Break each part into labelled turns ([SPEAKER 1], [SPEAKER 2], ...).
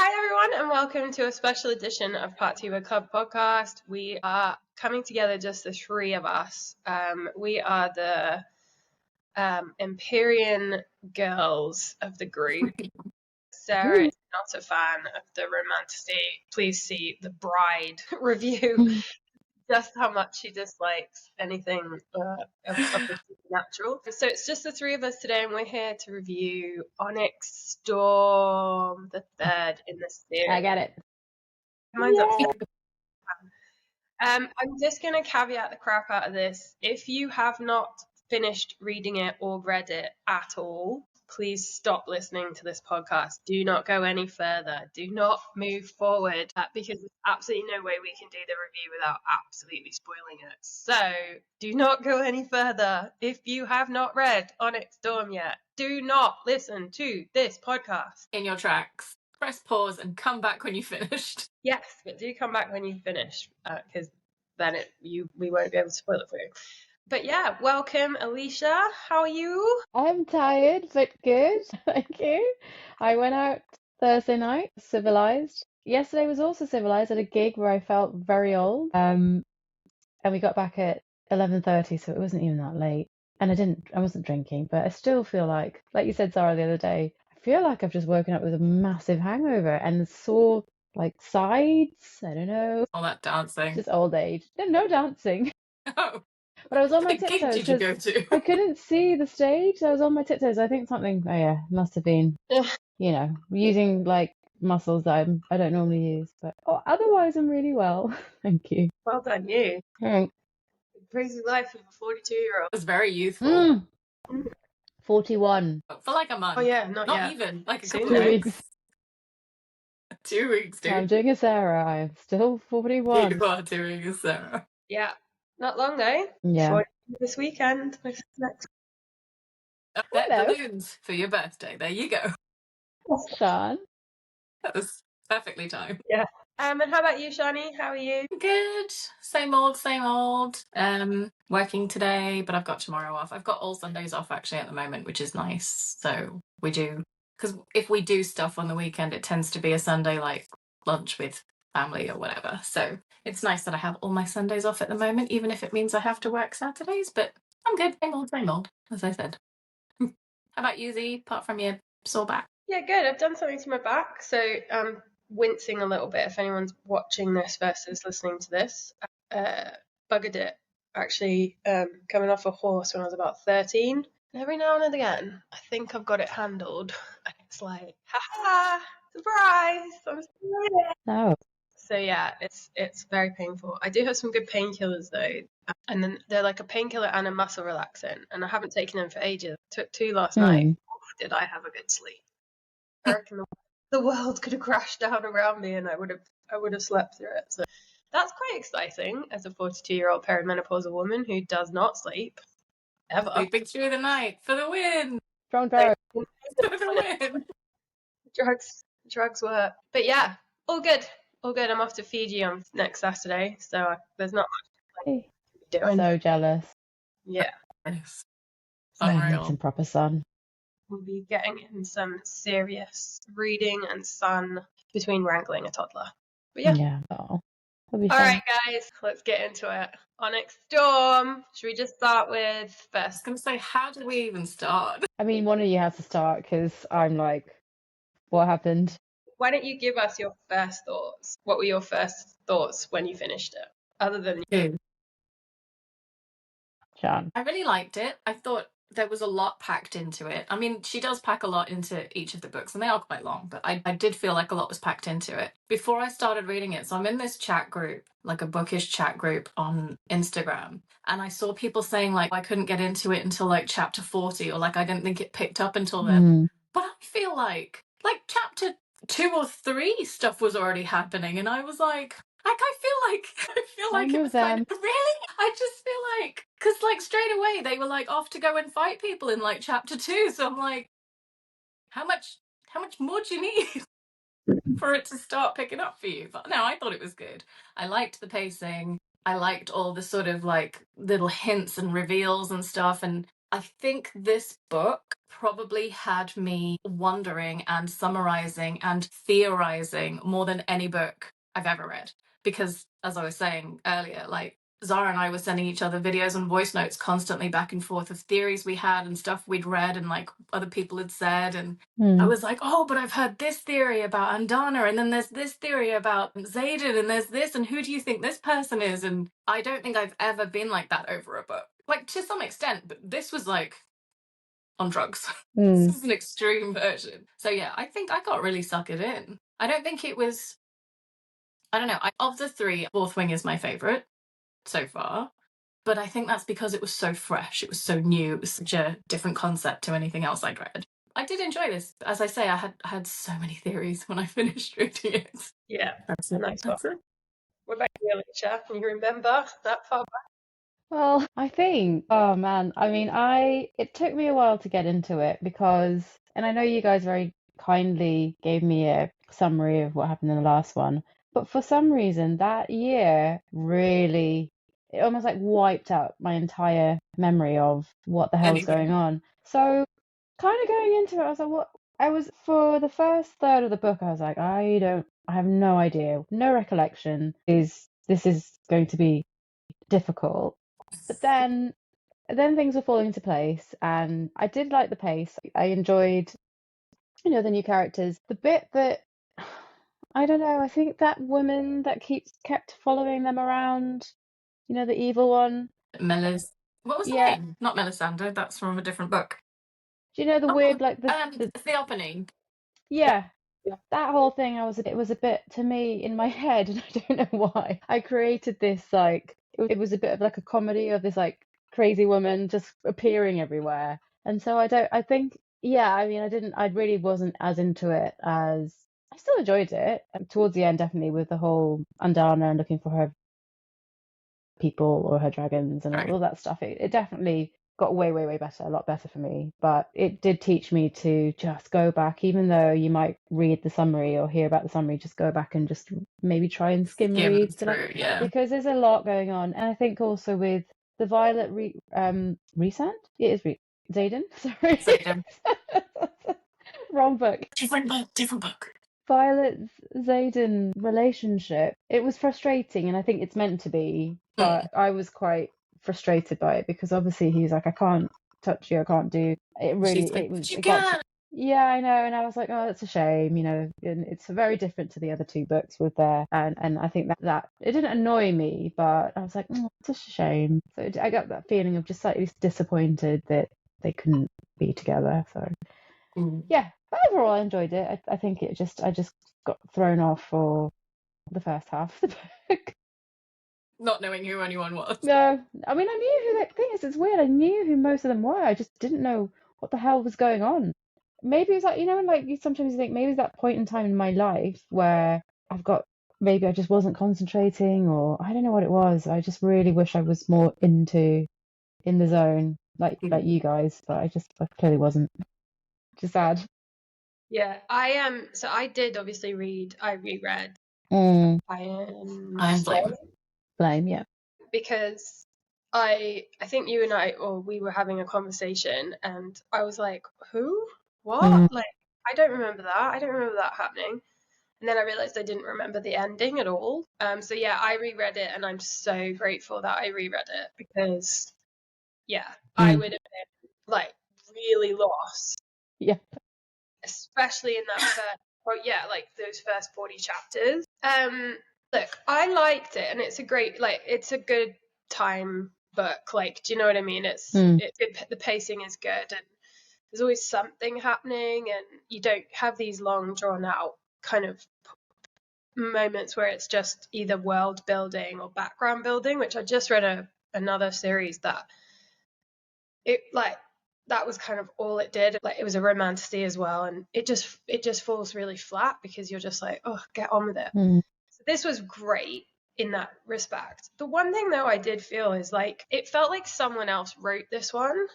[SPEAKER 1] Hi everyone, and welcome to a special edition of Part 2 of Club Podcast. We are coming together, just the three of us. We are the Empyrean girls of the group. Sarah is not a fan of the romanticity. Please see the Bride review. Just how much she dislikes anything of the supernatural. So it's just the three of us today, and we're here to review Onyx Storm, the third in the series.
[SPEAKER 2] I got it.
[SPEAKER 1] Mine's up. I'm just going to caveat the crap out of this. If you have not finished reading it or read it at all, please stop listening to this podcast. Do not go any further. Do not move forward because there's absolutely no way we can do the review without absolutely spoiling it. So do not go any further. If you have not read Onyx Storm yet, do not listen to this podcast.
[SPEAKER 3] In your tracks. Press pause and come back when you've finished.
[SPEAKER 1] Yes, but do come back when you've finished because then we won't be able to spoil it for you. But yeah, welcome, Alicia. How are you?
[SPEAKER 2] I'm tired, but good. Thank you. I went out Thursday night, civilized. Yesterday was also civilized at a gig where I felt very old. And we got back at 11:30, so it wasn't even that late. And I wasn't drinking, but I still feel like you said, Sarah, the other day, I feel like I've just woken up with a massive hangover and sore sides. I don't know.
[SPEAKER 3] All that dancing.
[SPEAKER 2] Just old age. No dancing.
[SPEAKER 3] Oh.
[SPEAKER 2] But I was on my
[SPEAKER 3] What gig
[SPEAKER 2] tiptoes
[SPEAKER 3] did you go to?
[SPEAKER 2] I couldn't see the stage. I was on my tiptoes. I think something. Oh yeah, must have been. Using muscles that I don't normally use. But otherwise, I'm really well. Thank you.
[SPEAKER 1] Well done, you.
[SPEAKER 2] Thanks.
[SPEAKER 1] Crazy life of a 42-year-old.
[SPEAKER 3] It was very youthful.
[SPEAKER 2] 41.
[SPEAKER 3] For like a month.
[SPEAKER 1] Oh yeah, not yet.
[SPEAKER 3] Even like a couple
[SPEAKER 2] 2
[SPEAKER 3] of
[SPEAKER 2] weeks.
[SPEAKER 3] weeks. 2 weeks, dude.
[SPEAKER 2] I'm doing a Sarah. I'm still 41.
[SPEAKER 3] You are doing a Sarah.
[SPEAKER 1] Yeah, not long though.
[SPEAKER 2] Yeah.
[SPEAKER 1] This weekend. Next.
[SPEAKER 3] Bet
[SPEAKER 2] Hello.
[SPEAKER 3] balloons for your birthday. There you go.
[SPEAKER 2] Sean.
[SPEAKER 3] That was perfectly timed.
[SPEAKER 1] Yeah. And how about you, Shani? How are you?
[SPEAKER 3] Good. Same old, same old. Working today, but I've got tomorrow off. I've got all Sundays off actually at the moment, which is nice. So we do, because if we do stuff on the weekend, it tends to be a Sunday like lunch with family or whatever. So it's nice that I have all my Sundays off at the moment, even if it means I have to work Saturdays. But I'm good. Same old, as I said. How about you, Z? Apart from your sore back?
[SPEAKER 1] Yeah, good. I've done something to my back, so wincing a little bit if anyone's watching this versus listening to this. Buggered it actually coming off a horse when I was about 13. And every now and again, I think I've got it handled. And it's like, ha-ha, surprise! I'm sorry.
[SPEAKER 2] No.
[SPEAKER 1] So yeah, it's very painful. I do have some good painkillers though, and then they're like a painkiller and a muscle relaxant, and I haven't taken them for ages. Took 2 last night. Oof, did I have a good sleep? I reckon the world could have crashed down around me, and I would have slept through it. So that's quite exciting as a 42-year-old perimenopausal woman who does not sleep ever.
[SPEAKER 3] Sleeping through the night for the win.
[SPEAKER 2] Strong Sarah.
[SPEAKER 3] For the win.
[SPEAKER 1] Drugs work, but yeah, all good. I'm off to Fiji on next Saturday, so there's not much to be doing.
[SPEAKER 2] So jealous.
[SPEAKER 1] Yeah.
[SPEAKER 3] Yes.
[SPEAKER 2] Need some proper sun.
[SPEAKER 1] We'll be getting in some serious reading and sun between wrangling a toddler. But yeah.
[SPEAKER 2] Yeah. All
[SPEAKER 1] right, guys, let's get into it. Onyx Storm. Should we just start with first?
[SPEAKER 3] I was going to say, how do we even start?
[SPEAKER 2] I mean, one of you has to start because I'm like, what happened?
[SPEAKER 1] Why don't you give us your first thoughts? What were your first thoughts when you finished it? Other than you.
[SPEAKER 2] Sean.
[SPEAKER 3] I really liked it. I thought there was a lot packed into it. I mean, she does pack a lot into each of the books, and they are quite long, but I did feel like a lot was packed into it. Before I started reading it, so I'm in this chat group, like a bookish chat group on Instagram, and I saw people saying, like, I couldn't get into it until, like, chapter 40, or, like, I didn't think it picked up until then. But I feel like chapter 2 or 3 stuff was already happening, and I was like I feel like it was kind of, really? I just feel like, because like straight away they were like off to go and fight people in like chapter 2, so I'm like, how much more do you need for it to start picking up for you? But no, I thought it was good. I liked the pacing. I liked all the sort of like little hints and reveals and stuff, and I think this book probably had me wondering and summarizing and theorizing more than any book I've ever read. Because, as I was saying earlier, like, Zara and I were sending each other videos and voice notes constantly back and forth of theories we had and stuff we'd read and like other people had said. And I was like, oh, but I've heard this theory about Andana, and then there's this theory about Xaden, and there's this, and who do you think this person is? And I don't think I've ever been like that over a book. Like, to some extent, but this was like on drugs. This is an extreme version. So yeah, I think I got really suckered in. I don't think it was, I don't know, of the three, Fourth Wing is my favourite so far. But I think that's because it was so fresh, it was so new, it was such a different concept to anything else I'd read. I did enjoy this. As I say, I had so many theories when I finished reading it.
[SPEAKER 1] Yeah,
[SPEAKER 3] That's it.
[SPEAKER 1] nice
[SPEAKER 3] That's
[SPEAKER 1] one.
[SPEAKER 3] it.
[SPEAKER 1] What about you, Alicia? Can you remember that far back?
[SPEAKER 2] Well, I think, oh man, I mean, it took me a while to get into it because, and I know you guys very kindly gave me a summary of what happened in the last one, but for some reason that year really, it almost like wiped out my entire memory of what the hell was
[SPEAKER 3] Anyway,
[SPEAKER 2] going on. So kind of going into it, I was like, what? I was, for the first third of the book, I was like, I have no idea, no recollection. This is going to be difficult. But then things were falling into place, and I did like the pace. I enjoyed, the new characters. The bit that I don't know, I think that woman that kept following them around, the evil one.
[SPEAKER 3] What was the
[SPEAKER 2] Yeah.
[SPEAKER 3] name? Not Melisandre, that's from a different book.
[SPEAKER 2] Do you know the
[SPEAKER 3] Oh,
[SPEAKER 2] weird, like the
[SPEAKER 3] Theophany.
[SPEAKER 2] yeah.
[SPEAKER 1] Yeah.
[SPEAKER 2] That whole thing, it was a bit to me in my head, and I don't know why. I created this like it was a bit of like a comedy of this like crazy woman just appearing everywhere. And so I think, yeah, I mean, I really wasn't as into it as I still enjoyed it. And towards the end, definitely with the whole Andana and looking for her people or her dragons and all that stuff. It definitely got way, way, way better, a lot better for me. But it did teach me to just go back, even though you might read the summary or hear about the summary, just go back and just maybe try and skim read
[SPEAKER 3] Through, yeah.
[SPEAKER 2] because there's a lot going on. And I think also with the Violet Resand, it is Xaden, sorry.
[SPEAKER 3] Xaden.
[SPEAKER 2] Wrong book.
[SPEAKER 3] Different book.
[SPEAKER 2] Violet Xaden relationship, it was frustrating, and I think it's meant to be, but I was quite frustrated by it because obviously he's like, I can't touch you, I can't do it. Really,
[SPEAKER 3] She's like,
[SPEAKER 2] it was.
[SPEAKER 3] you
[SPEAKER 2] It got
[SPEAKER 3] can.
[SPEAKER 2] yeah, I know, and I was like, oh, that's a shame, and it's very different to the other two books with there, and I think that it didn't annoy me, but I was like, oh, it's a shame. So I got that feeling of just slightly disappointed that they couldn't be together. So. Yeah, but overall I enjoyed it. I think I just got thrown off for the first half of the book.
[SPEAKER 3] Not knowing who anyone was.
[SPEAKER 2] No, I mean I knew who the thing is. It's weird. I knew who most of them were. I just didn't know what the hell was going on. Maybe it was like when like you sometimes think maybe it's that point in time in my life where maybe I just wasn't concentrating, or I don't know what it was. I just really wish I was more in the zone like you guys, but I clearly wasn't. Just sad.
[SPEAKER 1] Yeah, I am. So I did obviously reread
[SPEAKER 2] Mm.
[SPEAKER 1] Iron Storm.
[SPEAKER 2] Blame, yeah.
[SPEAKER 1] Because I think you and we were having a conversation, and I was like, who? What? Like, I don't remember that. I don't remember that happening. And then I realized I didn't remember the ending at all. So yeah, I reread it, and I'm so grateful that I reread it because, yeah, I would have been like really lost.
[SPEAKER 2] Yeah.
[SPEAKER 1] Especially in that like those first 40 chapters. Look, I liked it, and it's a great, it's a good time book. Like, do you know what I mean? The pacing is good, and there's always something happening, and you don't have these long drawn out kind of moments where it's just either world building or background building, which I just read another series that that was kind of all it did. Like, it was a romantasy as well, and it just falls really flat because you're just like, oh, get on with it. So this was great in that respect. The one thing though I did feel is like it felt like someone else wrote this one.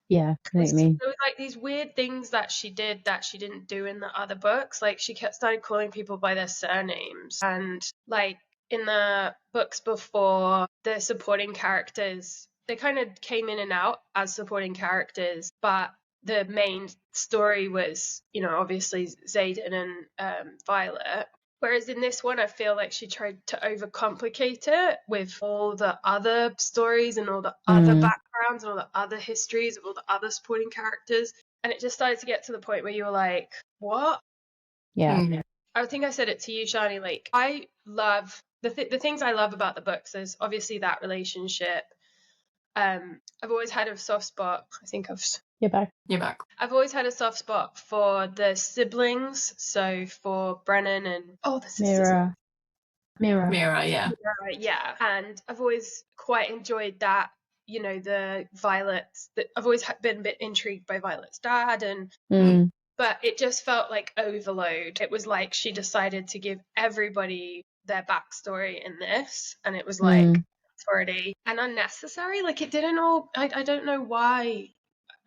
[SPEAKER 2] Yeah, I know what you mean.
[SPEAKER 1] There was like these weird things that she did that she didn't do in the other books. Like she started calling people by their surnames, and like in the books before, the supporting characters, they kind of came in and out as supporting characters, but the main story was, you know, obviously Xaden and Violet. Whereas in this one, I feel like she tried to overcomplicate it with all the other stories and all the other backgrounds and all the other histories of all the other supporting characters. And it just started to get to the point where you were like, what?
[SPEAKER 2] Yeah.
[SPEAKER 1] I think I said it to you, Shani, like, I love the things I love about the books. There's obviously that relationship. I've always had a soft spot. I think
[SPEAKER 2] You're back.
[SPEAKER 1] I've always had a soft spot for the siblings. So for Brennan and the sisters.
[SPEAKER 2] Mira,
[SPEAKER 3] yeah.
[SPEAKER 1] Yeah. And I've always quite enjoyed that, you know, the Violet's, that I've always been a bit intrigued by Violet's dad, and but it just felt like overload. It was like she decided to give everybody their backstory in this, and it was like already and unnecessary. Like, it didn't all, I don't know why.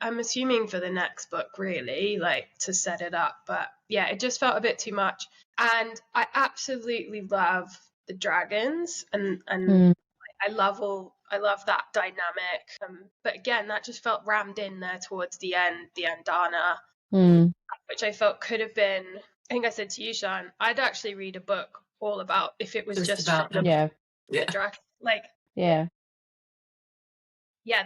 [SPEAKER 1] I'm assuming for the next book, really, like, to set it up. But yeah, it just felt a bit too much. And I absolutely love the dragons, and I love that dynamic. But again, that just felt rammed in there towards the end, the Andana, which I felt could have been. I think I said to you, Sean, I'd actually read a book all about if it was just
[SPEAKER 3] about
[SPEAKER 1] from
[SPEAKER 3] them.
[SPEAKER 1] the dragon, like
[SPEAKER 2] yeah,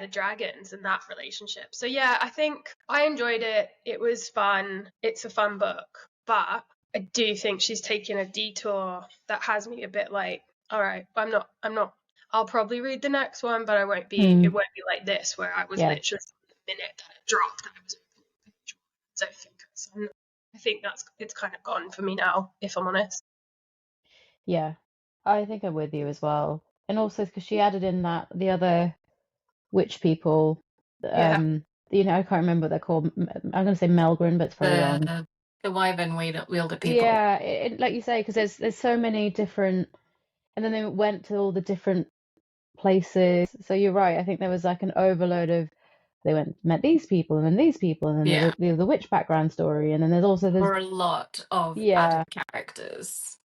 [SPEAKER 1] the dragons and that relationship. So yeah, I think I enjoyed it. It was fun. It's a fun book, but I do think she's taken a detour that has me a bit like, all right, I'm not. I'll probably read the next one, but I won't be. It won't be like this, where I was literally the minute that it dropped, I was so I think it's kind of gone for me now, if I'm honest.
[SPEAKER 2] Yeah, I think I'm with you as well. And also because she added in that the other witch people, you know, I can't remember what they're called. I'm going to say Melgren, but it's very wrong.
[SPEAKER 3] The wyvern wielder people.
[SPEAKER 2] Yeah, like you say, because there's so many different, and then they went to all the different places. So you're right. I think there was like an overload of, they met these people and then these people and then there's the witch background story, and then there's
[SPEAKER 3] a lot of added characters.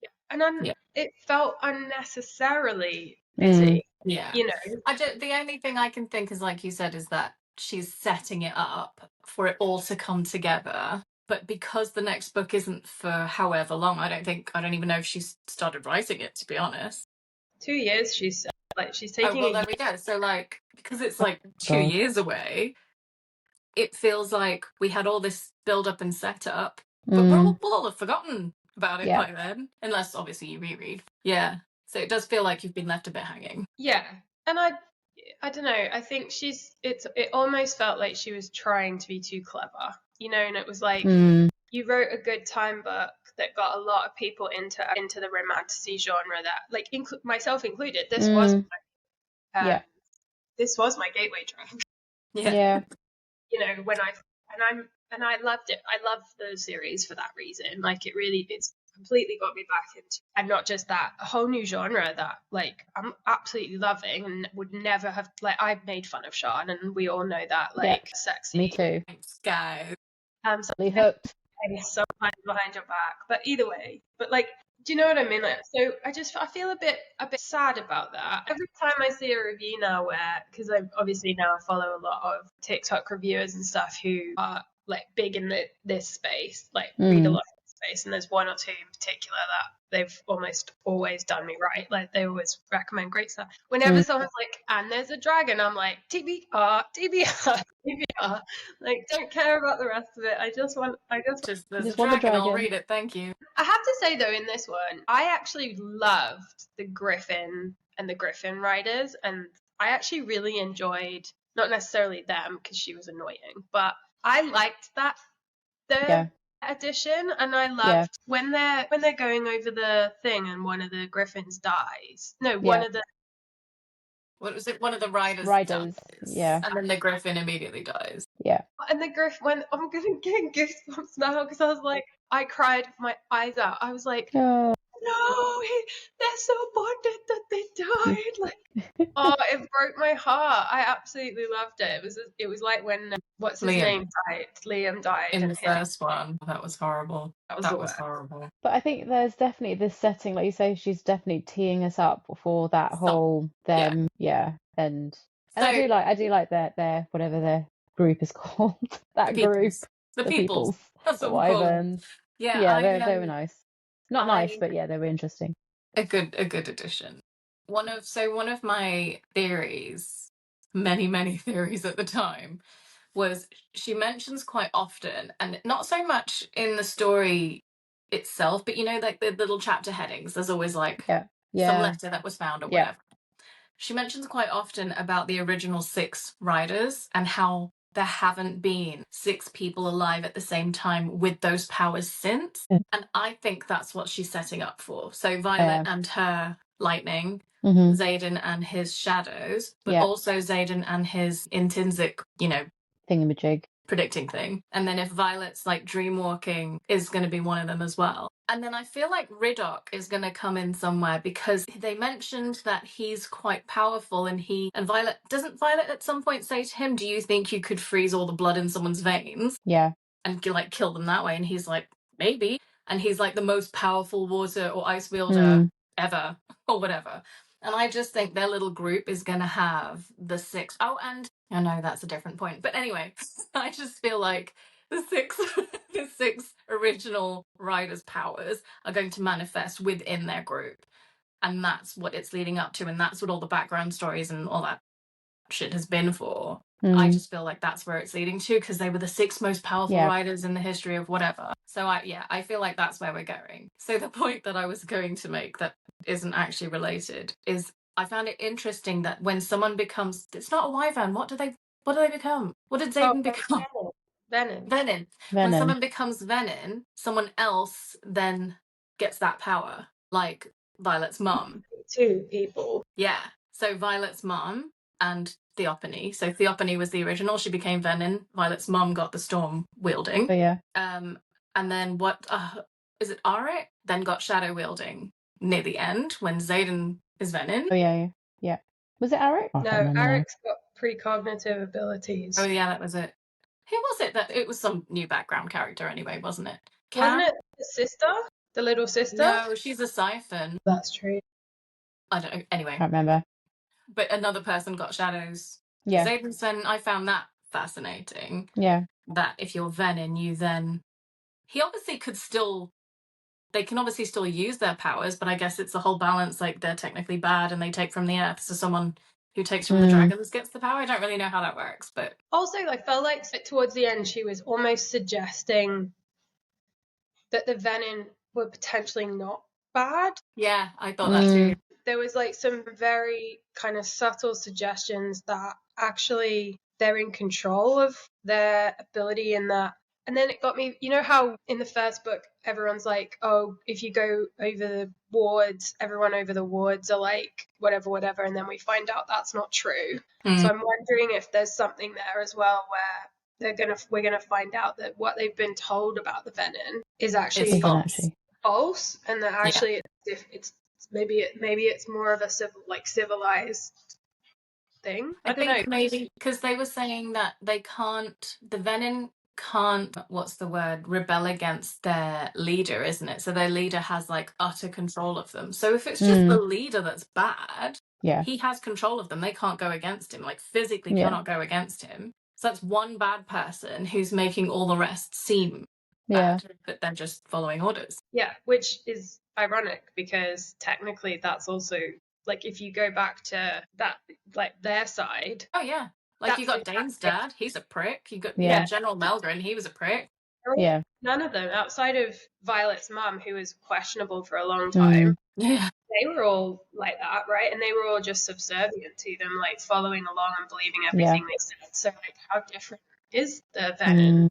[SPEAKER 1] Yeah. And then it felt unnecessarily busy.
[SPEAKER 3] Yeah.
[SPEAKER 1] You know,
[SPEAKER 3] the only thing I can think is, like you said, is that she's setting it up for it all to come together. But because the next book isn't for however long, I don't even know if she's started writing it, to be honest.
[SPEAKER 1] 2 years, she's taking.
[SPEAKER 3] There we go. So, like, because it's like 2 years away, it feels like we had all this build up and set up, but we'll all have forgotten about it by then, unless obviously you reread. Yeah. So it does feel like you've been left a bit hanging.
[SPEAKER 1] Yeah. And I don't know. I think it almost felt like she was trying to be too clever, you know, and it was like, you wrote a good time book that got a lot of people into the romantasy genre, that, like, myself included, this was this was my gateway drug.
[SPEAKER 2] Yeah.
[SPEAKER 1] You know, I loved it. I love the series for that reason. Like, it's completely got me back into, and not just that, a whole new genre that, like, I'm absolutely loving and would never have, like, I've made fun of Sean, and we all know that, like, sexy.
[SPEAKER 2] Me too.
[SPEAKER 3] Thanks, guys.
[SPEAKER 2] So hooked.
[SPEAKER 1] So behind your back, but either way, but, like, do you know what I mean? Like, so I feel a bit sad about that. Every time I see a review now, because I obviously now follow a lot of TikTok reviewers and stuff who are, like, big in this space, like, read a lot in this space, and there's one or two in particular that they've almost always done me right. Like, they always recommend great stuff. Whenever someone's like, and there's a dragon, I'm like, TBR, like, don't care about the rest of it. I just want
[SPEAKER 3] there's a dragon, I'll read it, thank you.
[SPEAKER 1] I have to say, though, in this one, I actually loved the Griffin and the Griffin riders, and I actually really enjoyed, not necessarily them because she was annoying, but I liked that edition, and I loved when they're going over the thing and one of the Griffins dies. No, one of the,
[SPEAKER 3] what was it? One of the riders dies, and then the Griffin immediately dies.
[SPEAKER 2] Yeah.
[SPEAKER 1] And the Griffin, I'm gonna get goosebumps now because I was like, I cried my eyes out. I was like, no, they're so bonded that they died. Like, oh, it broke my heart. I absolutely loved it. It was like when what's his name died? Liam died
[SPEAKER 3] in the first one. That was horrible. That was horrible.
[SPEAKER 2] But I think there's definitely this setting, like you say, she's definitely teeing us up for that whole them, and I do like their whatever group is called. That
[SPEAKER 3] The
[SPEAKER 2] group.
[SPEAKER 3] peoples. The peoples. That's
[SPEAKER 2] The
[SPEAKER 3] what we'll call them.
[SPEAKER 2] wyverns.
[SPEAKER 3] Yeah,
[SPEAKER 2] Yeah, they were nice. Not nice,
[SPEAKER 3] I-
[SPEAKER 2] but yeah, they were interesting.
[SPEAKER 3] a good addition. One of my theories, many theories at the time, was she mentions quite often, and not so much in the story itself, but you know, like the little chapter headings, there's always like some letter that was found or whatever. She mentions quite often about the original 6 riders and how there haven't been 6 people alive at the same time with those powers since. And I think that's what she's setting up for. So Violet and her lightning, Xaden and his shadows, but also Xaden and his intrinsic,
[SPEAKER 2] thingamajig.
[SPEAKER 3] Predicting thing. And then if Violet's like dreamwalking is going to be one of them as well. And then I feel like Riddock is going to come in somewhere because they mentioned that he's quite powerful and Violet, doesn't Violet at some point say to him, do you think you could freeze all the blood in someone's veins?
[SPEAKER 2] Yeah.
[SPEAKER 3] And like kill them that way? And he's like, maybe. And he's like the most powerful water or ice wielder ever or whatever. And I just think their little group is going to have the 6. Oh, and I know that's a different point. But anyway, I just feel like the 6 original riders' powers are going to manifest within their group. And that's what it's leading up to. And that's what all the background stories and all that shit has been for. I just feel like that's where it's leading to because they were the 6 most powerful riders in the history of whatever. So I feel like that's where we're going. So the point that I was going to make that isn't actually related is I found it interesting that when someone becomes, it's not a wyvern, what do they become? What did Xaden become? Venin. When someone becomes Venin, someone else then gets that power, like Violet's mum.
[SPEAKER 1] 2 people.
[SPEAKER 3] Yeah. So Violet's mum and Theophany. So Theophany was the original. She became Venin. Violet's mum got the storm wielding.
[SPEAKER 2] Oh, yeah.
[SPEAKER 3] And then what? Is it Arik? Then got shadow wielding near the end when Xaden is Venin.
[SPEAKER 2] Oh, yeah. Was it Arik?
[SPEAKER 1] No, Arik's got precognitive abilities.
[SPEAKER 3] Oh, yeah, that was it. Who was it? That it was some new background character anyway, wasn't it?
[SPEAKER 1] Wasn't it the sister? The little sister?
[SPEAKER 3] No, she's a siphon.
[SPEAKER 1] That's true.
[SPEAKER 3] I don't know. Anyway.
[SPEAKER 2] Can't remember.
[SPEAKER 3] But another person got shadows.
[SPEAKER 2] Yeah.
[SPEAKER 3] Xaden's Venin, I found that fascinating.
[SPEAKER 2] Yeah.
[SPEAKER 3] That if you're Venin, you then... He obviously could still... They can obviously still use their powers, but I guess it's the whole balance, like they're technically bad and they take from the earth, so someone who takes from the dragons gets the power. I don't really know how that works, but...
[SPEAKER 1] Also, I felt like towards the end she was almost suggesting that the Venin were potentially not bad.
[SPEAKER 3] Yeah, I thought that too.
[SPEAKER 1] There was like some very kind of subtle suggestions that actually they're in control of their ability in that. And then it got me, you know how in the first book everyone's like, oh, if you go over the wards, everyone over the wards are like whatever, and then we find out that's not true. So I'm wondering if there's something there as well where we're gonna find out that what they've been told about the Venin is actually false, and that actually it's maybe it's more of a civilized thing. I don't know.
[SPEAKER 3] Maybe because they were saying that the Venin can't, rebel against their leader, isn't it? So their leader has like utter control of them. So if it's just the leader that's bad, he has control of them. They can't go against him, like physically cannot go against him. So that's one bad person who's making all the rest seem bad, but they're just following orders.
[SPEAKER 1] Yeah, which is ironic because technically that's also like if you go back to that, like their side.
[SPEAKER 3] Oh yeah. Like you got Dane's dad, he's a prick. You got General Melgren, he was a prick.
[SPEAKER 2] Yeah.
[SPEAKER 1] None of them, outside of Violet's mum, who was questionable for a long time, they were all like that, right? And they were all just subservient to them, like following along and believing everything they said. So like how different is the Venin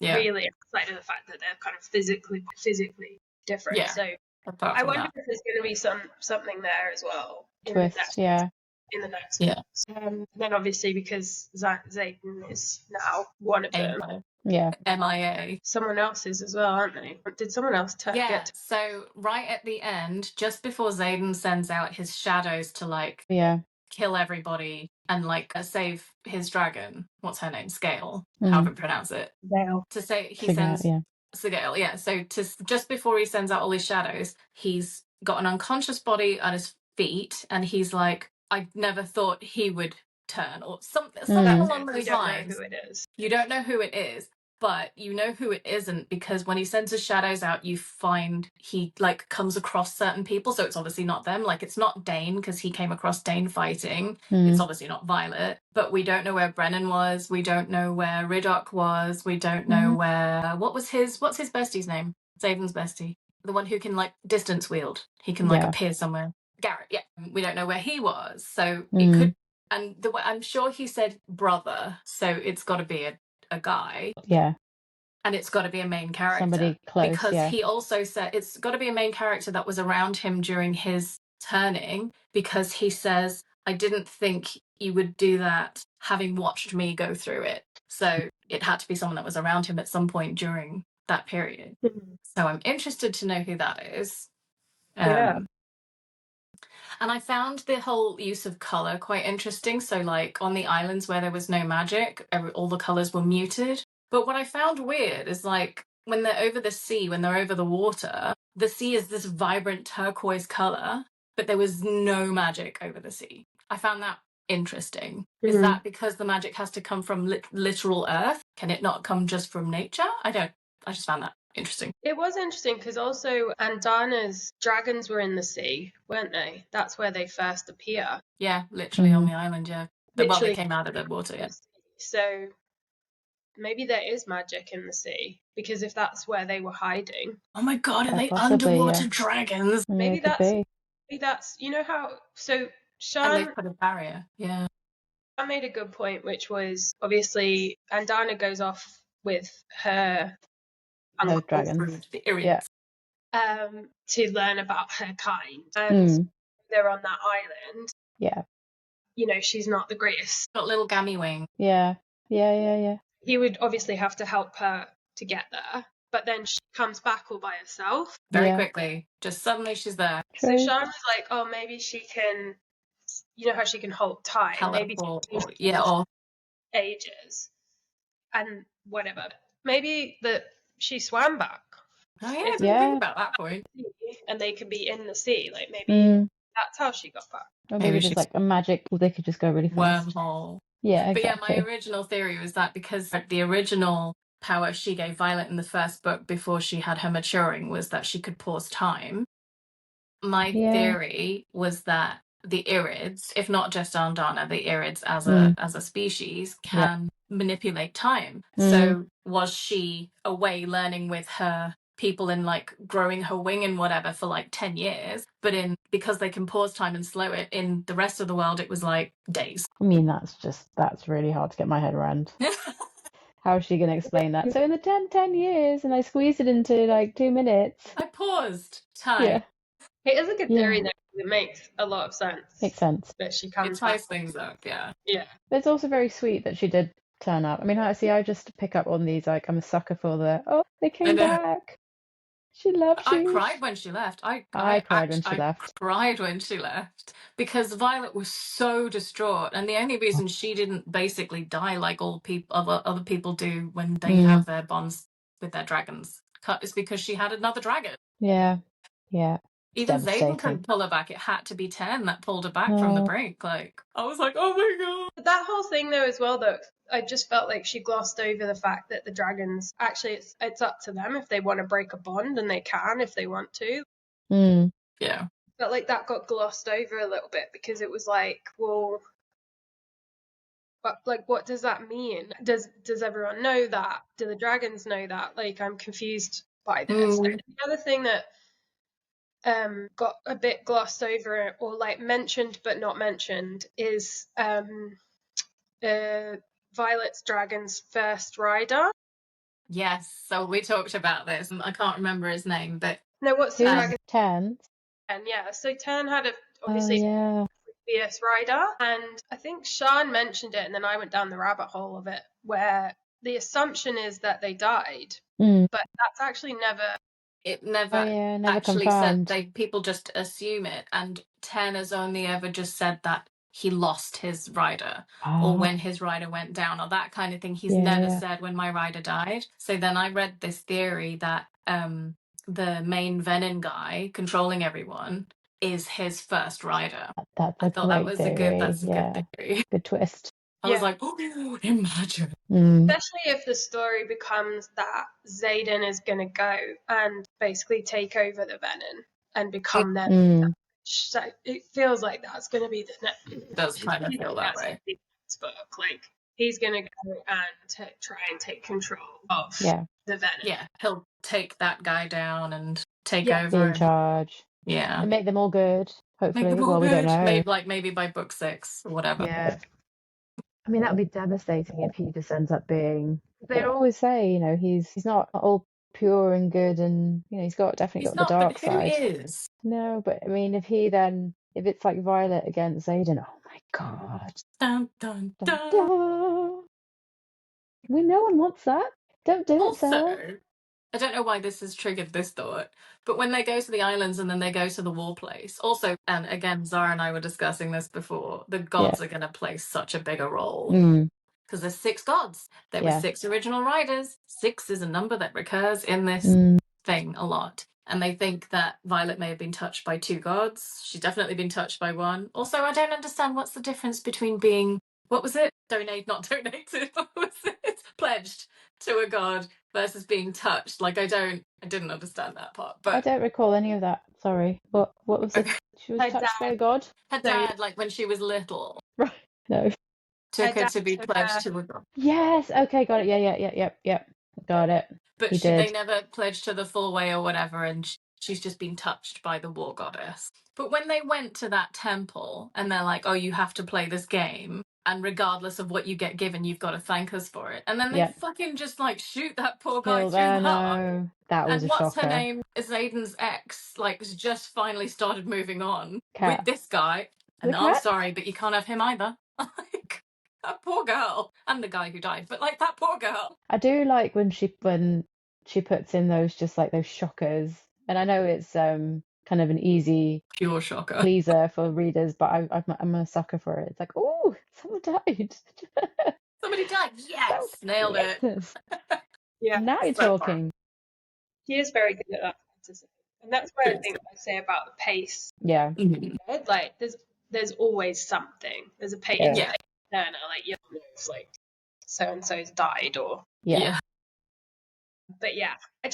[SPEAKER 1] really outside of the fact that they're kind of physically different. So I wonder if there's going to be something there as well.
[SPEAKER 2] Twist,
[SPEAKER 1] in the next book. Then obviously because Xaden is now one of them.
[SPEAKER 3] MIA.
[SPEAKER 1] Someone else is as well, aren't they? Did someone else get
[SPEAKER 3] so right at the end, just before Xaden sends out his shadows to like kill everybody and like save his dragon, what's her name? Scale, however you pronounce it.
[SPEAKER 1] Scale.
[SPEAKER 3] To say he sends Sigale, so just before he sends out all his shadows, he's got an unconscious body at his feet and he's like, I never thought he would turn or something
[SPEAKER 2] Mm.
[SPEAKER 3] along
[SPEAKER 1] We
[SPEAKER 3] those
[SPEAKER 1] don't know
[SPEAKER 3] lines.
[SPEAKER 1] who it is.
[SPEAKER 3] You don't know who it is, but you know who it isn't because when he sends his shadows out, you find he like comes across certain people. So it's obviously not them. Like it's not Dane because he came across Dane fighting. It's obviously not Violet, but we don't know where Brennan was. We don't know where Riddock was. We don't know where, what's his bestie's name? Zaven's bestie. The one who can like distance wield. He can like appear somewhere. Garrett, yeah. We don't know where he was. So it could, and the way I'm sure he said brother, so it's got to be a guy.
[SPEAKER 2] Yeah.
[SPEAKER 3] And it's got to be a main character.
[SPEAKER 2] Somebody close,
[SPEAKER 3] because he also said it's got to be a main character that was around him during his turning, because he says, I didn't think you would do that having watched me go through it. So it had to be someone that was around him at some point during that period. So I'm interested to know who that is.
[SPEAKER 1] Yeah.
[SPEAKER 3] And I found the whole use of color quite interesting. So like on the islands where there was no magic, all the colors were muted. But what I found weird is like when they're over the sea, when they're over the water, the sea is this vibrant turquoise color, but there was no magic over the sea. I found that interesting. Is that because the magic has to come from literal earth? Can it not come just from nature? I just found that interesting.
[SPEAKER 1] It was interesting because also Andana's dragons were in the sea, weren't they? That's where they first appear.
[SPEAKER 3] Yeah, literally on the island, yeah. Well, they came out of the water, yeah.
[SPEAKER 1] So maybe there is magic in the sea because if that's where they were hiding.
[SPEAKER 3] Oh my god, are they underwater dragons?
[SPEAKER 1] Maybe that's you know how so Sean
[SPEAKER 3] and they put a barrier, yeah.
[SPEAKER 1] I made a good point, which was obviously Andana goes off with her
[SPEAKER 2] uncle, dragons,
[SPEAKER 3] the Irids,
[SPEAKER 1] to learn about her kind, and they're on that island.
[SPEAKER 2] Yeah,
[SPEAKER 1] you know, she's not the greatest.
[SPEAKER 3] Got little gammy wing.
[SPEAKER 2] Yeah.
[SPEAKER 1] He would obviously have to help her to get there, but then she comes back all by herself
[SPEAKER 3] very quickly. Just suddenly she's there.
[SPEAKER 1] True. So Sean was like, "Oh, maybe she can." You know how she can hold time,
[SPEAKER 3] Teleport,
[SPEAKER 1] maybe or ages, and whatever. Maybe that she swam back.
[SPEAKER 3] Oh yeah, I didn't think about that point.
[SPEAKER 1] And they could be in the sea, like maybe that's how she got back.
[SPEAKER 2] Or maybe just like a magic, they could just go really fast.
[SPEAKER 3] Wormhole.
[SPEAKER 2] Yeah, exactly.
[SPEAKER 3] But yeah, my original theory was that because the original power she gave Violet in the first book before she had her maturing was that she could pause time. My theory was that the Irids, if not just Andana, the Irids as a species can manipulate time. So was she away learning with her people and like growing her wing and whatever for like 10 years, but because they can pause time and slow it, in the rest of the world it was like days.
[SPEAKER 2] I mean, that's really hard to get my head around. How is she going to explain that? So in the 10 years, and I squeezed it into like 2 minutes.
[SPEAKER 3] I paused time.
[SPEAKER 2] Yeah.
[SPEAKER 1] It is a good theory though. It makes a lot of sense.
[SPEAKER 2] Makes sense.
[SPEAKER 1] That she comes
[SPEAKER 3] It ties things up, yeah.
[SPEAKER 2] But it's also very sweet that she did turn up. I mean, I just pick up on these, like, I'm a sucker for they came back. She loved you.
[SPEAKER 3] I cried when she left. I cried when she left because Violet was so distraught, and the only reason she didn't basically die like all other people do when they have their bonds with their dragons cut is because she had another dragon.
[SPEAKER 2] Yeah.
[SPEAKER 3] Even Zayden couldn't pull her back. It had to be Ten that pulled her back from the brink. Like, I was like, oh my god.
[SPEAKER 1] But that whole thing though as well though, I just felt like she glossed over the fact that the dragons actually it's up to them if they want to break a bond, and they can if they want to.
[SPEAKER 3] Yeah.
[SPEAKER 1] But like that got glossed over a little bit because it was like, well, but like what does that mean? Does everyone know that? Do the dragons know that? Like I'm confused by this. And the other thing that got a bit glossed over or like mentioned but not mentioned is Violet's dragon's first rider.
[SPEAKER 3] Yes, so we talked about this. I can't remember his name, but
[SPEAKER 1] no, what's the dragon?
[SPEAKER 2] Ten.
[SPEAKER 1] And yeah, so Ten had obviously previous rider, and I think Sean mentioned it, and then I went down the rabbit hole of it, where the assumption is that they died, but that's actually never.
[SPEAKER 3] It never actually
[SPEAKER 2] confirmed.
[SPEAKER 3] said. People just assume it, and Ten has only ever just said that he lost his rider or when his rider went down or that kind of thing. He's never said when my rider died. So then I read this theory that the main Venom guy controlling everyone is his first rider.
[SPEAKER 2] That's
[SPEAKER 3] I
[SPEAKER 2] a
[SPEAKER 3] thought that
[SPEAKER 2] great
[SPEAKER 3] was
[SPEAKER 2] theory.
[SPEAKER 3] that's a good theory.
[SPEAKER 2] Good twist.
[SPEAKER 3] I was like, oh, imagine.
[SPEAKER 1] Especially if the story becomes that Xaden is going to go and basically take over the Venom and become their so it feels like that's going to be the next.
[SPEAKER 3] It does kind of feel that way.
[SPEAKER 1] Book. Like he's going to go and try and take control of the Venom.
[SPEAKER 3] Yeah, he'll take that guy down and take
[SPEAKER 2] Be
[SPEAKER 3] over.
[SPEAKER 2] in charge.
[SPEAKER 3] Yeah.
[SPEAKER 2] And make them all good, hopefully.
[SPEAKER 3] Make them all
[SPEAKER 2] we
[SPEAKER 3] good.
[SPEAKER 2] don't know.
[SPEAKER 3] Maybe by book 6 or whatever.
[SPEAKER 2] Yeah. I mean, that would be devastating if he just ends up being. They'd always say, you know, he's not all pure and good, and you know, he's definitely got the dark side.
[SPEAKER 3] Who is?
[SPEAKER 2] No, but I mean, if it's like Violet against Xaden, oh my god.
[SPEAKER 3] Dun, dun, dun.
[SPEAKER 2] Dun. No one wants that. Don't do it, Sarah.
[SPEAKER 3] I don't know why this has triggered this thought, but when they go to the islands and then they go to the war place, also, and again, Zara and I were discussing this before, the gods are going to play such a bigger role. Because there's 6 gods. There were 6 original riders. 6 is a number that recurs in this thing a lot. And they think that Violet may have been touched by 2 gods. She's definitely been touched by 1. Also, I don't understand what's the difference between being, what was it? Not donated. What was it? Pledged to a god versus being touched. Like, I didn't understand that part. But
[SPEAKER 2] I don't recall any of that. Sorry. What was it? She was touched by a god?
[SPEAKER 3] Her dad, like when she was little.
[SPEAKER 2] Right. No.
[SPEAKER 3] Took her to be pledged to a god.
[SPEAKER 2] Yes. Okay. Got it. Yeah. Got it.
[SPEAKER 3] But they never pledged to the full way or whatever, and she's just been touched by the war goddess. But when they went to that temple and they're like, oh, you have to play this game, and regardless of what you get given, you've got to thank us for it. And then they fucking just like shoot that poor guy through the heart.
[SPEAKER 2] That was
[SPEAKER 3] and
[SPEAKER 2] a
[SPEAKER 3] what's
[SPEAKER 2] shocker.
[SPEAKER 3] Her name? Xaden's ex, like, has just finally started moving on with this guy. And I'm sorry, but you can't have him either. Like, that poor girl. And the guy who died, but like that poor girl.
[SPEAKER 2] I do like when she puts in those just like those shockers. And I know it's kind of an easy
[SPEAKER 3] pure shocker
[SPEAKER 2] pleaser for readers, but I'm a sucker for it. It's like, oh, someone died.
[SPEAKER 3] Somebody died. Yes, nailed it.
[SPEAKER 1] Yeah,
[SPEAKER 2] now you're talking.
[SPEAKER 1] He is very good at that, and that's why I think I say about the pace.
[SPEAKER 2] Yeah,
[SPEAKER 1] like there's always something. There's a pace.
[SPEAKER 3] Yeah.
[SPEAKER 1] No, like you know, it's like so and so's died or
[SPEAKER 2] yeah.
[SPEAKER 1] But yeah, I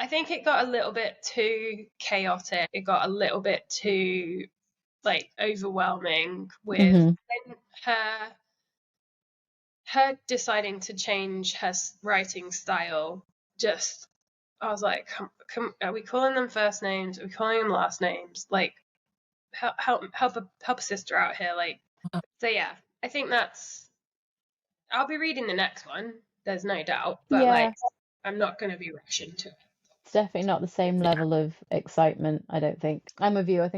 [SPEAKER 1] think it got a little bit too chaotic. It got a little bit too like overwhelming with her deciding to change her writing style. Just I was like, are we calling them first names? Are we calling them last names? Like, help a sister out here. Like, so yeah, I think I'll be reading the next one. There's no doubt, but like, I'm not going to be rushing to it.
[SPEAKER 2] It's definitely not the same level of excitement, I don't think. I'm with you.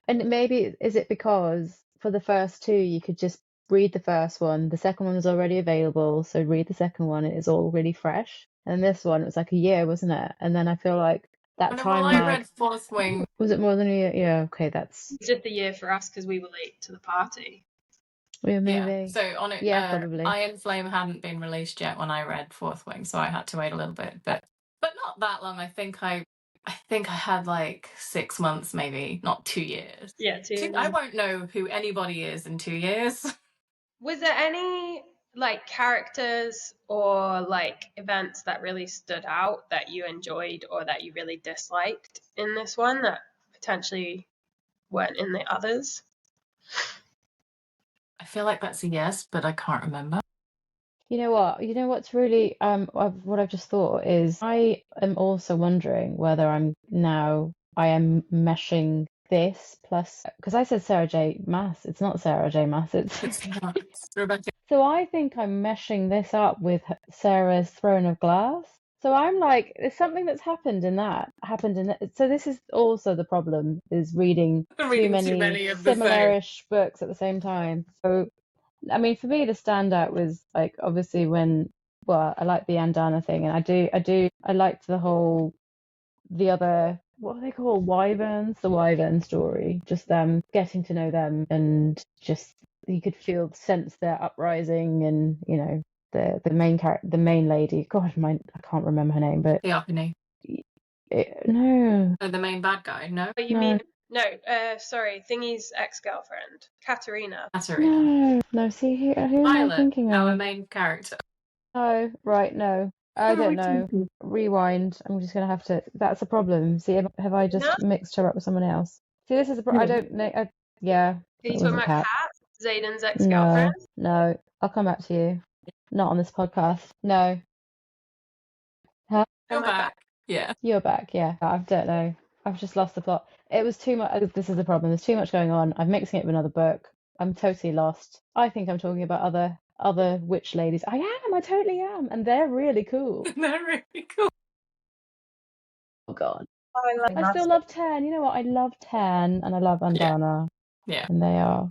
[SPEAKER 2] And maybe, is it because for the first 2, you could just read the first one, the second one was already available, so read the second one, it is all really fresh. And this one, it was like a year, wasn't it? And then I feel like that time
[SPEAKER 3] I read Fourth Wing.
[SPEAKER 2] Was it more than a year? Yeah, okay, that's...
[SPEAKER 1] It's just a year for us because we were late to the party.
[SPEAKER 2] Yeah, maybe.
[SPEAKER 3] Yeah. So on it,
[SPEAKER 2] probably.
[SPEAKER 3] Iron Flame hadn't been released yet when I read Fourth Wing, so I had to wait a little bit, but not that long. I think I had like 6 months, maybe, not 2 years.
[SPEAKER 1] Yeah, 2 years.
[SPEAKER 3] I won't know who anybody is in 2 years.
[SPEAKER 1] Was there any like characters or like events that really stood out that you enjoyed or that you really disliked in this one that potentially weren't in the others?
[SPEAKER 3] I feel like that's a yes, but I can't remember.
[SPEAKER 2] You know what? You know what's really what I've just thought is I am also wondering whether I am meshing this plus, because I said Sarah J. Maas. It's not Sarah J. Maas.
[SPEAKER 3] It's not. It's Rebecca.
[SPEAKER 2] So I think I'm meshing this up with Sarah's Throne of Glass. So I'm like, there's something that's happened in that. So this is also the problem, is reading too many similar-ish books at the same time. So, I mean, for me, the standout was like, obviously I like the Andana thing, and I liked the other, what are they called? Wyverns? The Wyvern story. Just them, getting to know them, and just, you could sense their uprising, and, you know, the main character, the main lady. God, I can't remember her name, but
[SPEAKER 3] the Arcane.
[SPEAKER 2] No.
[SPEAKER 3] Oh, the main bad guy. No.
[SPEAKER 1] You mean No, sorry, Thingy's ex-girlfriend, Katerina.
[SPEAKER 3] Katerina.
[SPEAKER 2] No. See, who am I
[SPEAKER 3] Violet,
[SPEAKER 2] thinking
[SPEAKER 3] our
[SPEAKER 2] of?
[SPEAKER 3] main character.
[SPEAKER 2] Oh, right, no. I don't know. Rewind. I'm just gonna have to. That's a problem. See, have I just
[SPEAKER 1] No?
[SPEAKER 2] mixed her up with someone else? See, this is a I don't know. Yeah,
[SPEAKER 1] Are
[SPEAKER 2] it
[SPEAKER 1] you talking
[SPEAKER 2] wasn't
[SPEAKER 1] about
[SPEAKER 2] Kat.
[SPEAKER 1] Kat, Zayden's ex-girlfriend?
[SPEAKER 2] No. I'll come back to you. Not on this podcast. No. Huh?
[SPEAKER 3] You're
[SPEAKER 1] Am I back?
[SPEAKER 3] back. Yeah.
[SPEAKER 2] You're back. Yeah. I don't know. I've just lost the plot. It was too much. This is the problem. There's too much going on. I'm mixing it with another book. I'm totally lost. I think I'm talking about other witch ladies. I am. I totally am, and they're really cool.
[SPEAKER 3] They're really cool.
[SPEAKER 2] Oh God.
[SPEAKER 1] Oh,
[SPEAKER 2] I still love Tan. You know what? I love Tan and I love Andana.
[SPEAKER 3] Yeah.
[SPEAKER 2] And they are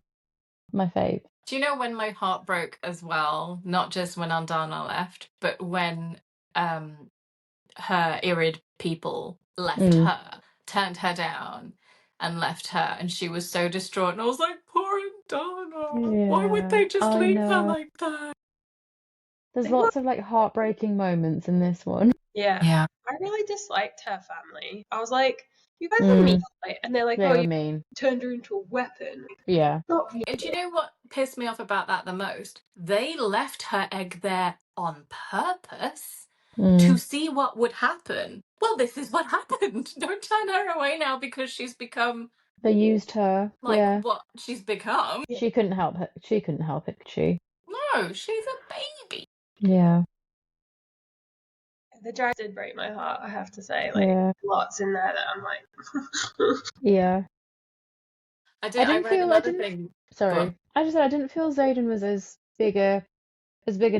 [SPEAKER 2] my fave.
[SPEAKER 3] Do you know when my heart broke as well? Not just when Andana left, but when her Irid people left her, turned her down, and left her, and she was so distraught. And I was like, poor Andana. Why would they just
[SPEAKER 2] I
[SPEAKER 3] leave her
[SPEAKER 2] know.
[SPEAKER 3] like that?
[SPEAKER 2] There's lots of like heartbreaking moments in this one.
[SPEAKER 1] Yeah. I really disliked her family. I was like, you guys are mean. And they're like,
[SPEAKER 2] They
[SPEAKER 1] oh,
[SPEAKER 2] were
[SPEAKER 1] you
[SPEAKER 2] mean.
[SPEAKER 1] turned her into a weapon.
[SPEAKER 2] Yeah.
[SPEAKER 1] Not
[SPEAKER 3] And do you know what pissed me off about that the most? They left her egg there on purpose to see what would happen. Well, this is what happened. Don't turn her away now because she's become
[SPEAKER 2] They used her.
[SPEAKER 3] like
[SPEAKER 2] Yeah.
[SPEAKER 3] what she's become.
[SPEAKER 2] She couldn't help it. She couldn't help it, could she?
[SPEAKER 3] No, she's a baby.
[SPEAKER 2] Yeah.
[SPEAKER 1] The drag did break my heart, I have to say. Like, lots in there that I'm like,
[SPEAKER 2] Yeah.
[SPEAKER 3] I read another thing.
[SPEAKER 2] Sorry. I just said I didn't feel Zayden was as big a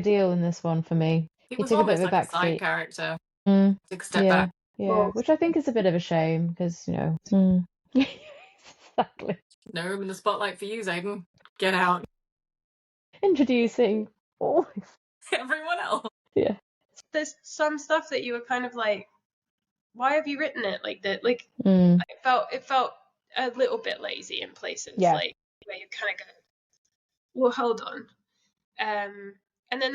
[SPEAKER 2] deal in this one for me.
[SPEAKER 3] He
[SPEAKER 2] He
[SPEAKER 3] was
[SPEAKER 2] took a bit
[SPEAKER 3] almost
[SPEAKER 2] of a
[SPEAKER 3] like a side
[SPEAKER 2] backseat.
[SPEAKER 3] character. Took a step back.
[SPEAKER 2] Yeah, which I think is a bit of a shame because, you know. Exactly.
[SPEAKER 3] No room in the spotlight for you, Zayden. Get out.
[SPEAKER 1] Introducing all
[SPEAKER 3] everyone else.
[SPEAKER 1] Yeah. There's some stuff that you were kind of like, why have you written it like that? Like, it felt a little bit lazy in places.
[SPEAKER 2] Yeah.
[SPEAKER 1] Like, where you kind of go, well, hold on. And then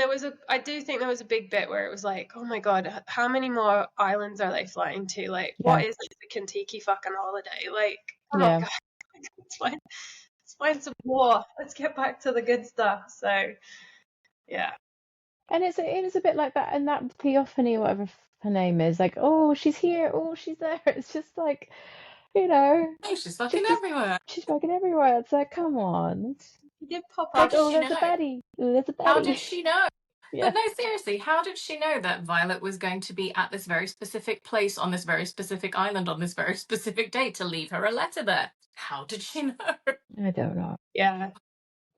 [SPEAKER 1] I do think there was a big bit where it was like, oh my God, how many more islands are they flying to? Like, what is the Kentucky fucking holiday? Like, oh God, let's find some more. Let's get back to the good stuff. So, yeah.
[SPEAKER 2] And it is a bit like that, and that Theophany, whatever her name is, like, oh, she's here, oh, she's there. It's just like,
[SPEAKER 3] Oh, she's fucking everywhere.
[SPEAKER 2] She's fucking everywhere. It's like, come on.
[SPEAKER 1] She did pop
[SPEAKER 3] How
[SPEAKER 1] up.
[SPEAKER 3] did she know?
[SPEAKER 2] There's a baddie. There's a baddie.
[SPEAKER 3] How did she know?
[SPEAKER 2] Yeah.
[SPEAKER 3] But no, seriously, how did she know that Violet was going to be at this very specific place on this very specific island on this very specific day to leave her a letter there? How did she know?
[SPEAKER 2] I don't know.
[SPEAKER 1] Yeah.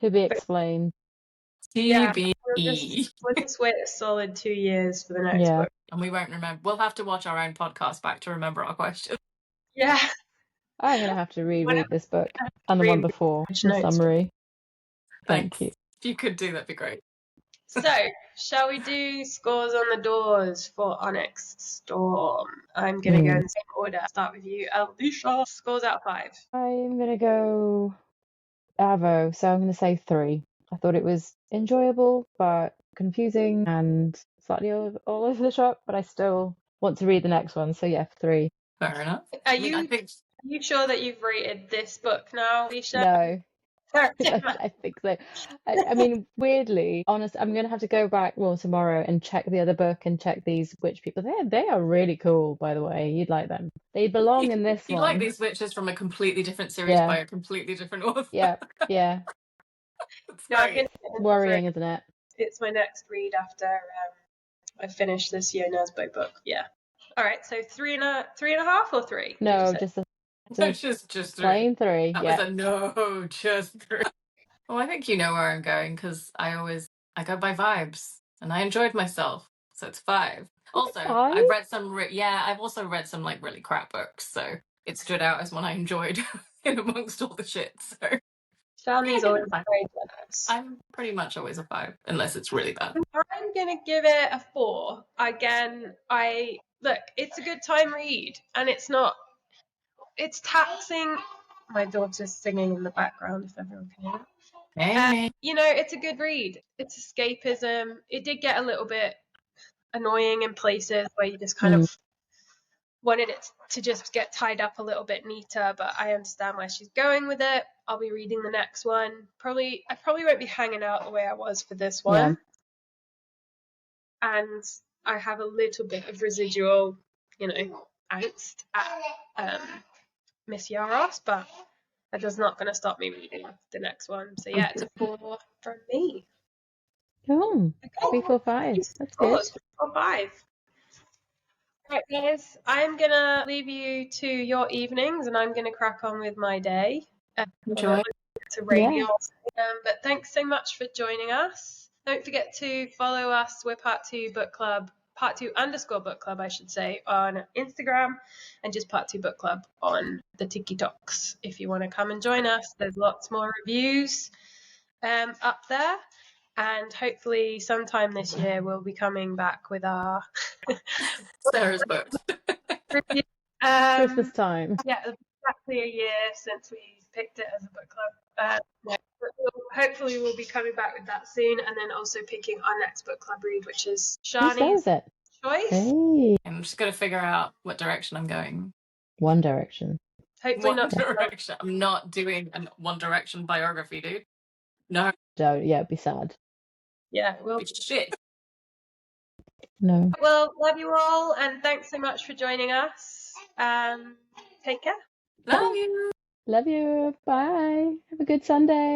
[SPEAKER 2] To be explained.
[SPEAKER 3] TBE.
[SPEAKER 1] We'll just wait a solid 2 years for the next book.
[SPEAKER 3] And we won't remember. We'll have to watch our own podcast back to remember our questions.
[SPEAKER 1] Yeah.
[SPEAKER 2] I'm going to have to reread this book and the one before, the summary.
[SPEAKER 3] Thank you. If you could do, that'd be great.
[SPEAKER 1] So, shall we do scores on the doors for Onyx Storm? I'm going to go in the same order. Start with you, Alicia. Scores out of 5.
[SPEAKER 2] I'm going to go Avo, so I'm going to say 3. I thought it was enjoyable, but confusing and slightly all over the shop, but I still want to read the next one, so yeah, 3.
[SPEAKER 3] Fair enough.
[SPEAKER 1] Are you sure that you've rated this book now, Alicia?
[SPEAKER 2] No. I think so. I mean, weirdly, honest, I'm gonna have to go back tomorrow and check the other book and check these witch people. They are really cool, by the way. You'd like them. They belong in this one.
[SPEAKER 3] You like these witches from a completely different series by a completely different author.
[SPEAKER 2] Yeah.
[SPEAKER 1] It's
[SPEAKER 2] worrying, isn't it?
[SPEAKER 1] It's my next read after I finish this Yo Nesbo book. Yeah. All right. So 3.5 or 3?
[SPEAKER 2] No, just
[SPEAKER 3] just 3.
[SPEAKER 2] Plain 3.
[SPEAKER 3] That was a no, just 3. Well, I think you know where I'm going because I go by vibes and I enjoyed myself, so it's 5. Also, I've read some. I've also read some like really crap books, so it stood out as one I enjoyed in amongst all the shit. So.
[SPEAKER 1] Shani's always very generous.
[SPEAKER 3] I'm pretty much always a 5, unless it's really bad.
[SPEAKER 1] I'm gonna give it a 4. Again, it's a good time read, and it's taxing. My daughter's singing in the background, if everyone can hear it. It's a good read. It's escapism. It did get a little bit annoying in places where you just kind of wanted it to just get tied up a little bit neater, but I understand where she's going with it. I'll be reading the next one. I probably won't be hanging out the way I was for this one. And I have a little bit of residual, angst at Miss Yaros, but that is not going to stop me reading the next one. So yeah, it's a 4 from me.
[SPEAKER 2] Cool.
[SPEAKER 1] Okay.
[SPEAKER 2] 3, 4, 5. That's good.
[SPEAKER 1] 4, 5. Right, guys, I'm going to leave you to your evenings, and I'm going to crack on with my day.
[SPEAKER 3] Enjoy.
[SPEAKER 1] To radio. But thanks so much for joining us. Don't forget to follow us. We're Part 2 Book Club, Part 2 _ Book Club, I should say, on Instagram, and just Part 2 Book Club on the TikToks. If you want to come and join us, there's lots more reviews up there. And hopefully sometime this year we'll be coming back with our
[SPEAKER 3] Sarah's books.
[SPEAKER 1] review.
[SPEAKER 2] Christmas time.
[SPEAKER 1] Yeah, exactly a year since we picked it as a book club. Hopefully we'll be coming back with that soon, and then also picking our next book club read, which is Shani's choice.
[SPEAKER 2] Hey.
[SPEAKER 3] I'm just going to figure out what direction I'm going.
[SPEAKER 2] One Direction.
[SPEAKER 1] Hopefully
[SPEAKER 3] One
[SPEAKER 1] not
[SPEAKER 3] Direction. I'm not doing a One Direction biography, dude. No.
[SPEAKER 2] Don't. Yeah, it'd be sad.
[SPEAKER 1] Yeah, well,
[SPEAKER 3] Shit.
[SPEAKER 2] No.
[SPEAKER 1] Well, love you all, and thanks so much for joining us. Take care.
[SPEAKER 3] Love you.
[SPEAKER 2] Love you. Bye. Have a good Sunday.